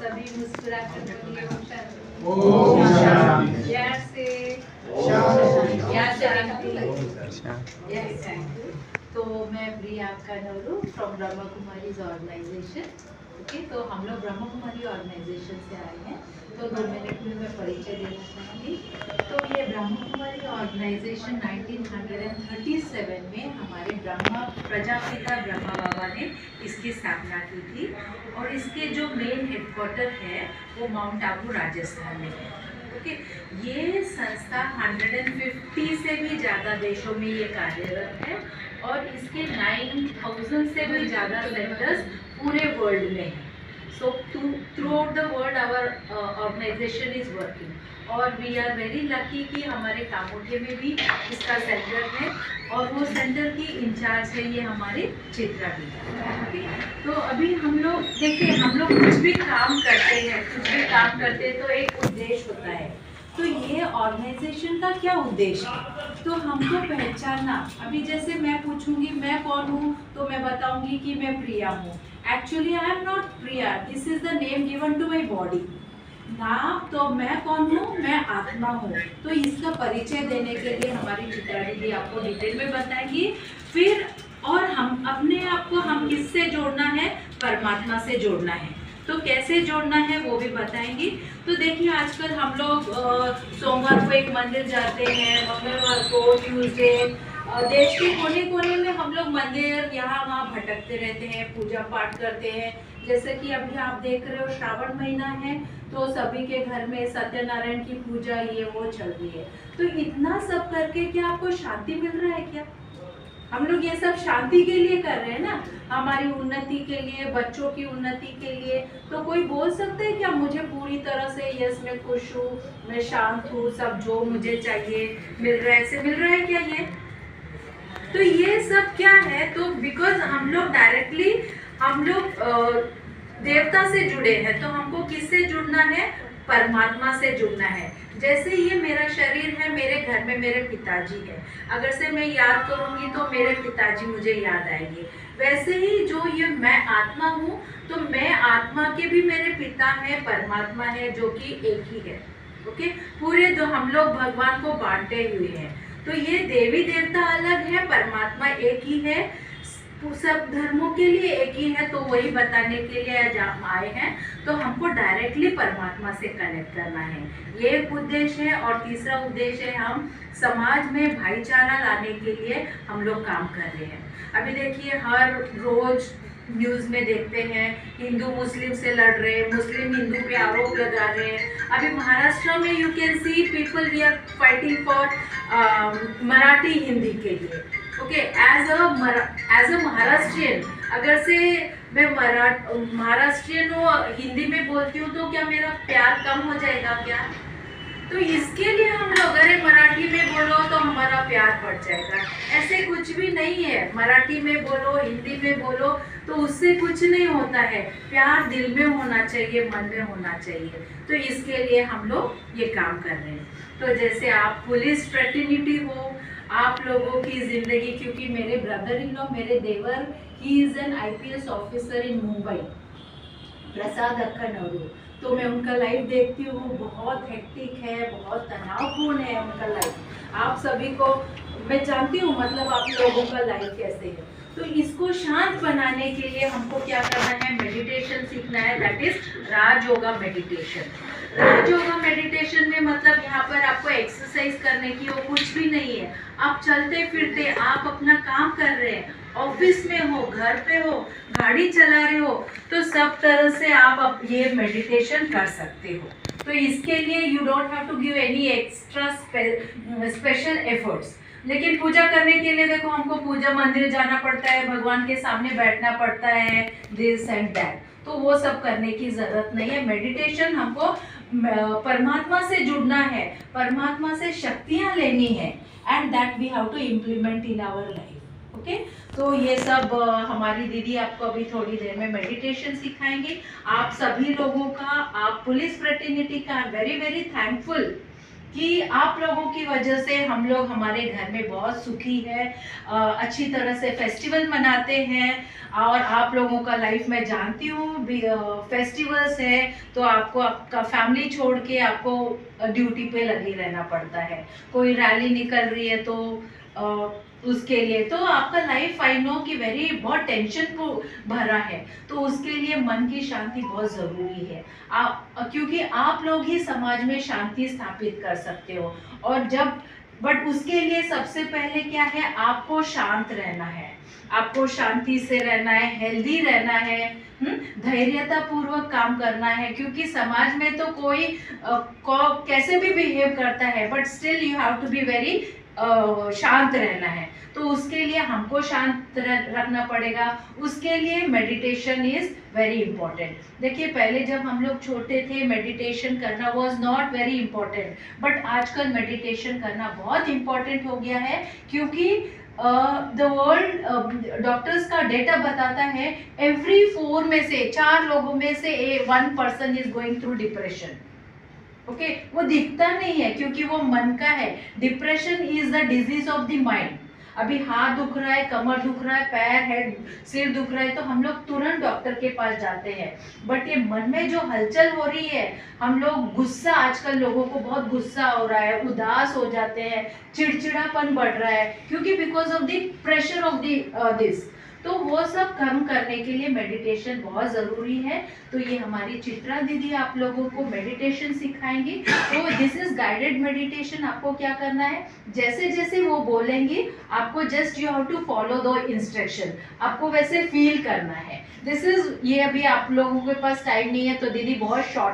सभी मुस्कुरा कर बोलिए ओम शांति। ओम शांति। प्यार से यस थैंक यू। तो मैं Priya Kanoru from Brahma Kumaris organisation. Okay, तो हम लोग ब्रह्मा कुमारी ऑर्गेनाइजेशन से आए हैं, तो 2 मिनट में मैं परिचय देना चाहूँगी। तो ये ब्रह्मा कुमारी ऑर्गेनाइजेशन 1937 में हमारे ब्रह्मा प्रजापिता ब्रह्मा बाबा ने इसकी स्थापना की थी, और इसके जो मेन हेडक्वार्टर है वो माउंट आबू राजस्थान में है। ओके, ये संस्था 150 से भी ज़्यादा देशों में ये कार्यरत है, और इसके 9000 से भी ज़्यादा सेंटर्स पूरे वर्ल्ड में हैं। So throughout the world our organisation is working, और वी आर वेरी लकी कि हमारे कामोठे में भी इसका सेंटर है, और वो सेंटर की इंचार्ज है ये हमारी चित्रा दी। तो अभी हम लोग देखिए, हम लोग कुछ भी काम करते हैं तो एक उद्देश्य होता है। तो ये ऑर्गेनाइजेशन का क्या उद्देश्य है, तो हमको पहचानना। अभी जैसे मैं पूछूंगी मैं कौन हूँ, तो मैं बताऊंगी कि मैं प्रिया हूँ। Actually I am not Priya, this is the name given to my body नाम। तो मैं कौन हूँ, मैं आत्मा हूँ। तो इसका परिचय देने के लिए हमारी चित्रा दीदी आपको डिटेल में बताएंगी। फिर और हम अपने आप को हम किससे जोड़ना है, परमात्मा से जोड़ना है। तो कैसे जोड़ना है वो भी बताएंगी। तो देखिए, आजकल हम लोग सोमवार को एक मंदिर जाते हैं, मंगलवार को, ट्यूसडे, देश के कोने कोने में हम लोग मंदिर यहाँ वहाँ भटकते रहते हैं, पूजा पाठ करते हैं। जैसे कि अभी आप देख रहे हो श्रावण महीना है, तो सभी के घर में सत्यनारायण की पूजा ये वो चल रही है। तो इतना सब करके क्या आपको शांति मिल रहा है क्या? हम लोग ये सब शांति के लिए कर रहे हैं ना, हमारी उन्नति के लिए, बच्चों की उन्नति के लिए। तो कोई बोल सकता है क्या मुझे पूरी तरह से यस मैं खुश हूँ, मैं शांत हूँ, सब जो मुझे चाहिए मिल रहा है, ऐसे मिल रहा है क्या ये? तो ये सब क्या है, तो बिकॉज हम लोग डायरेक्टली हम लोग देवता से जुड़े हैं, तो हमको किससे जुड़ना है, परमात्मा से जुड़ना है। जैसे ये मेरा शरीर है, मेरे घर में मेरे पिताजी है, अगर से मैं याद करूंगी तो मेरे पिताजी मुझे याद आएंगे। वैसे ही जो ये मैं आत्मा हूँ, तो मैं आत्मा के भी मेरे पिता है, परमात्मा है, जो कि एक ही है। ओके, पूरे दो हम लोग भगवान को बांटे हुए हैं। तो ये देवी देवता अलग है, परमात्मा एक ही है, सब धर्मों के लिए एक ही है। तो वही बताने के लिए आज हम आए हैं। तो हमको डायरेक्टली परमात्मा से कनेक्ट करना है, ये एक उद्देश्य है। और तीसरा उद्देश्य है, हम समाज में भाईचारा लाने के लिए हम लोग काम कर रहे हैं। अभी देखिए, हर रोज न्यूज़ में देखते हैं हिंदू मुस्लिम से लड़ रहे हैं, मुस्लिम हिंदू पे आरोप लगा रहे हैं। अभी महाराष्ट्र में you can see people we are fighting for Marathi Hindi के लिए। ओके, एज अ महाराष्ट्रियन, अगर से मैं महाराष्ट्रियन हूँ, हिंदी में बोलती हूँ, तो क्या मेरा प्यार कम हो जाएगा क्या? तो इसके लिए हम लोग, अरे मराठी में बोलो तो हमारा प्यार बढ़ जाएगा, ऐसे कुछ भी नहीं है। मराठी में बोलो, हिंदी में बोलो, तो उससे कुछ नहीं होता है। प्यार दिल में होना चाहिए, मन में होना चाहिए। तो इसके लिए हम लोग ये काम कर रहे हैं। तो जैसे आप पुलिस फ्रेटर्निटी हो, आप लोगों की जिंदगी, क्योंकि मेरे ब्रदर इन लॉ, मेरे देवर, he is an IPS officer in Mumbai, Prasad Akkanoru. तो मैं उनका लाइफ देखती हूँ, बहुत हेक्टिक है, बहुत तनावपूर्ण है उनका लाइफ। आप सभी को मैं जानती हूँ, मतलब आप लोगों का लाइफ कैसे है। तो इसको शांत बनाने के लिए हमको क्या करना है, मेडिटेशन सीखना है, that is Rajyoga meditation. Rajyoga meditation में मतलब यहाँ पर आपको एक्सरसाइज करने की वो कुछ भी नहीं है। आप चलते फिरते, आप अपना काम कर रहे हैं, ऑफिस में हो, घर पे हो, गाड़ी चला रहे हो, तो सब तरह से आप ये मेडिटेशन कर सकते हो। तो इसके लिए you don't have to give any extra special efforts. लेकिन पूजा करने के लिए देखो, हमको पूजा मंदिर जाना पड़ता है, भगवान के सामने बैठना पड़ता है, दिस एंड दैट। तो वो सब करने की जरूरत नहीं है। मेडिटेशन हमको परमात्मा से जुड़ना है, परमात्मा से शक्तियाँ लेनी है, and that we have to implement in our life. Okay, तो ये सब हमारी दीदी आपको अभी थोड़ी देर में मेडिटेशन सिखाएंगे। आप सभी लोगों का, आप पुलिस फ्रेटर्निटी का वेरी वेरी थैंकफुल कि आप लोगों की वजह से हम लोग हमारे घर में बहुत सुखी है, अच्छी तरह से फेस्टिवल मनाते हैं। और आप लोगों का लाइफ में जानती हूँ फेस्टिवल्स है तो आपको आपका फैमिली छोड़ के आपको ड्यूटी पे लगे रहना पड़ता है। कोई रैली निकल रही है तो उसके लिए तो आपका लाइफ आई नो कि बहुत टेंशन को भरा है, तो उसके लिए मन की शांति बहुत ज़रूरी है। क्योंकि आप लोग ही समाज में शांति स्थापित कर सकते हो। और बट उसके लिए सबसे पहले क्या है, आपको शांत रहना है, आपको शांति से रहना है, हेल्दी रहना है, धैर्यता पूर्वक काम करना है। क्योंकि समाज में तो कोई कैसे भी बिहेव करता है, but still you have to be very शांत रहना है। तो उसके लिए हमको शांत रखना पड़ेगा। उसके लिए मेडिटेशन इज वेरी इंपॉर्टेंट। देखिए पहले जब हम लोग छोटे थे मेडिटेशन करना was not very important, but आजकल मेडिटेशन करना बहुत इंपॉर्टेंट हो गया है। क्योंकि द वर्ल्ड डॉक्टर्स का डेटा बताता है एवरी 4 में से 4 लोगों में से 1 person is going through depression. Okay, वो दिखता नहीं है क्योंकि वो मन का है। Depression is the disease of the mind. अभी हाथ दुख रहा है, कमर दुख रहा है, पैर हेड सिर दुख रहा है तो हम लोग तुरंत डॉक्टर के पास जाते हैं। बट ये मन में जो हलचल हो रही है, हम लोग गुस्सा, आजकल लोगों को बहुत गुस्सा हो रहा है, उदास हो जाते हैं, चिड़चिड़ापन बढ़ रहा है, क्योंकि because of the pressure of this. तो वो सब कम करने के लिए मेडिटेशन बहुत ज़रूरी है। तो ये हमारी चित्रा दीदी आप लोगों को मेडिटेशन सिखाएंगी। तो दिस इज गाइडेड मेडिटेशन। आपको क्या करना है, जैसे जैसे वो बोलेंगी आपको just you have to follow the instruction, आपको वैसे फील करना है। दिस इज ये अभी आप लोगों के पास टाइम नहीं है तो दीदी बहुत शॉर्ट